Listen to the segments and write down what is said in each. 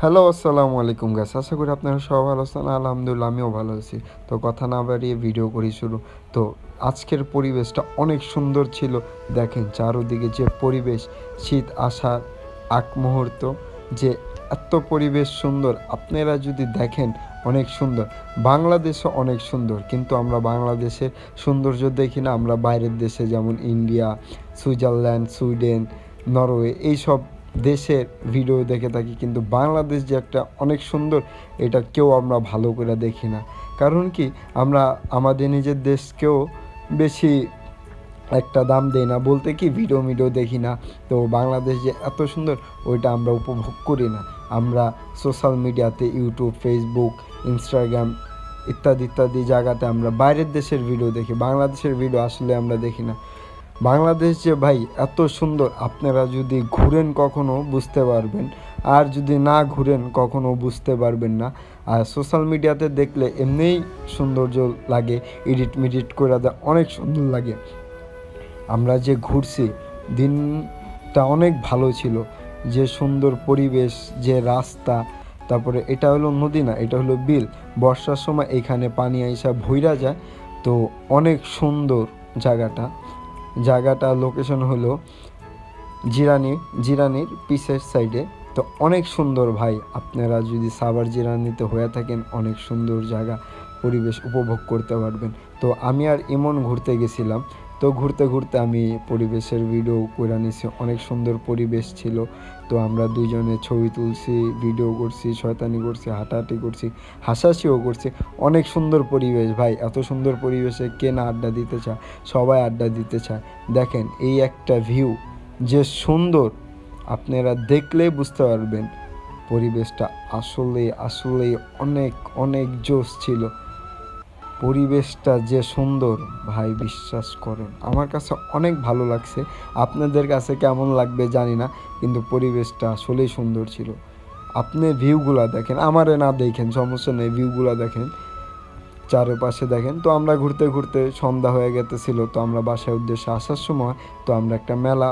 Hello, আসসালামু আলাইকুম guys. আশা করি আপনারা সবাই ভালো আছেন। আলহামদুলিল্লাহ আমিও ভালো আছি। তো কথা না বাড়িয়ে ভিডিও করি শুরু। তো আজকের পরিবেশটা অনেক সুন্দর ছিল। দেখেন চারদিকে যে পরিবেশ, শীত আসার আগ মুহূর্ত, যে এত পরিবেশ সুন্দর আপনারা যদি দেখেন অনেক সুন্দর। বাংলাদেশও অনেক সুন্দর, কিন্তু আমরা বাংলাদেশের সৌন্দর্য দেখি না। আমরা বাইরের দেশে যেমন ইন্ডিয়া, সুইজারল্যান্ড, সুইডেন, নরওয়ে এইসব দেশের ভিডিও দেখে থাকি, কিন্তু বাংলাদেশ যে একটা অনেক সুন্দর এটা কেউ আমরা ভালো করে দেখি না। কারণ কি, আমরা আমাদের নিজের দেশকেও বেশি একটা দাম দেই না, বলতে কি ভিডিও দেখি না। তো বাংলাদেশ যে এত সুন্দর ওইটা আমরা উপভোগ করি না। আমরা সোশ্যাল মিডিয়াতে ইউটিউব, ফেসবুক, ইনস্টাগ্রাম ইত্যাদি ইত্যাদি জায়গাতে আমরা বাইরের দেশের ভিডিও দেখি, বাংলাদেশের ভিডিও আসলে আমরা দেখি না। বাংলাদেশ যে ভাই এত সুন্দর, আপনারা যদি ঘুরেন কখনো বুঝতে পারবেন, আর যদি না ঘুরেন কখনো বুঝতে পারবেন না। আর সোশ্যাল মিডিয়াতে দেখলে এমনিই সৌন্দর্য লাগে, এডিট মিডিট করে দেয়, অনেক সুন্দর লাগে। আমরা যে ঘুরছি, দিনটা অনেক ভালো ছিল। যে সুন্দর পরিবেশ, যে রাস্তা, তারপরে এটা হলো নদী না, এটা হলো বিল। বর্ষার সময় এখানে পানি আইসা ভইরা যায়। তো অনেক সুন্দর জায়গাটা। লোকেশন হলো জিরানির পিসের সাইডে। তো অনেক সুন্দর ভাই, আপনারা যদি সাভার জিরানিতে হয়ে থাকেন অনেক সুন্দর জায়গা, পরিবেশ উপভোগ করতে পারবেন। তো আমি আর ইমন ঘুরতে গেছিলাম। তো ঘুরতে ঘুরতে আমি পরিবেশের ভিডিও করে নিছি, অনেক সুন্দর পরিবেশ ছিল। তো আমরা দুইজনে ছবি তুলছি, ভিডিও করছি, শয়তানি করছি, হাঁটাহাঁটি করছি, হাসাহাসিও করছি। অনেক সুন্দর পরিবেশ ভাই, এত সুন্দর পরিবেশে কে না আড্ডা দিতে চায়, সবাই আড্ডা দিতে চায়। দেখেন এই একটা ভিউ যে সুন্দর, আপনারা দেখলেই বুঝতে পারবেন পরিবেশটা আসলেই অনেক অনেক জোশ ছিল। পরিবেশটা যে সুন্দর ভাই, বিশ্বাস করেন আমার কাছে অনেক ভালো লাগছে। আপনাদের কাছে কেমন লাগবে জানি না, কিন্তু পরিবেশটা আসলেই সুন্দর ছিল। আপনি ভিউগুলা দেখেন, আমারে না দেখেন সমস্যা নেই, ভিউগুলা দেখেন, চারপাশে দেখেন। তো আমরা ঘুরতে ঘুরতে সন্ধ্যা হয়ে গেতেছিল। তো আমরা বাসায় উদ্দেশ্যে আসার সময় তো আমরা একটা মেলা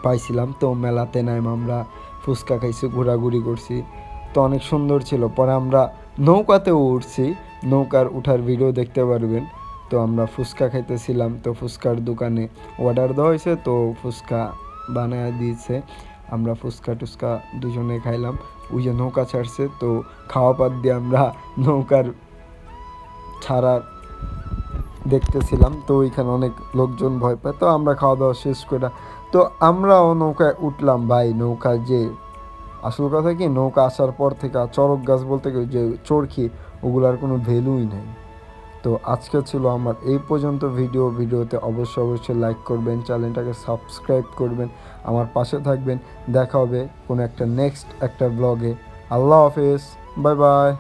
পাইছিলাম। তো মেলাতে নাইম আমরা ফুচকা খাইছি, ঘোরাঘুরি করছি। তো অনেক সুন্দর ছিল। পরে আমরা নৌকাতেও উঠছি, নৌকার উঠার ভিডিও দেখতে পারবেন। তো আমরা ফুচকা খাইতেছিলাম। তো ফুচকার দোকানে অর্ডার দেওয়া হয়েছে, তো ফুচকা বানায় দিয়েছে। আমরা ফুচকা টুচকা দুজনে খাইলাম। ওই যে নৌকা ছাড়ছে, তো খাওয়া পাত দিয়ে আমরা নৌকার ছাড়ার দেখতেছিলাম। তো ওইখানে অনেক লোকজন ভয় পায়। তো আমরা খাওয়া দাওয়া শেষ করে তো আমরাও নৌকায় উঠলাম ভাই। নৌকা যে আসল কথা কি, নৌকা আসার পর থেকে চরক গাছ বলতে কি যে চরকি, ওগুলার কোনো ভ্যালুই নেই। তো আজকে ছিল আমার এই পর্যন্ত ভিডিওতে অবশ্যই লাইক করবেন, চ্যানেলটাকে সাবস্ক্রাইব করবেন, আমার পাশে থাকবেন। দেখা হবে কোনো একটা নেক্সট একটা ব্লগে। আল্লাহ হাফেজ, বাই বাই।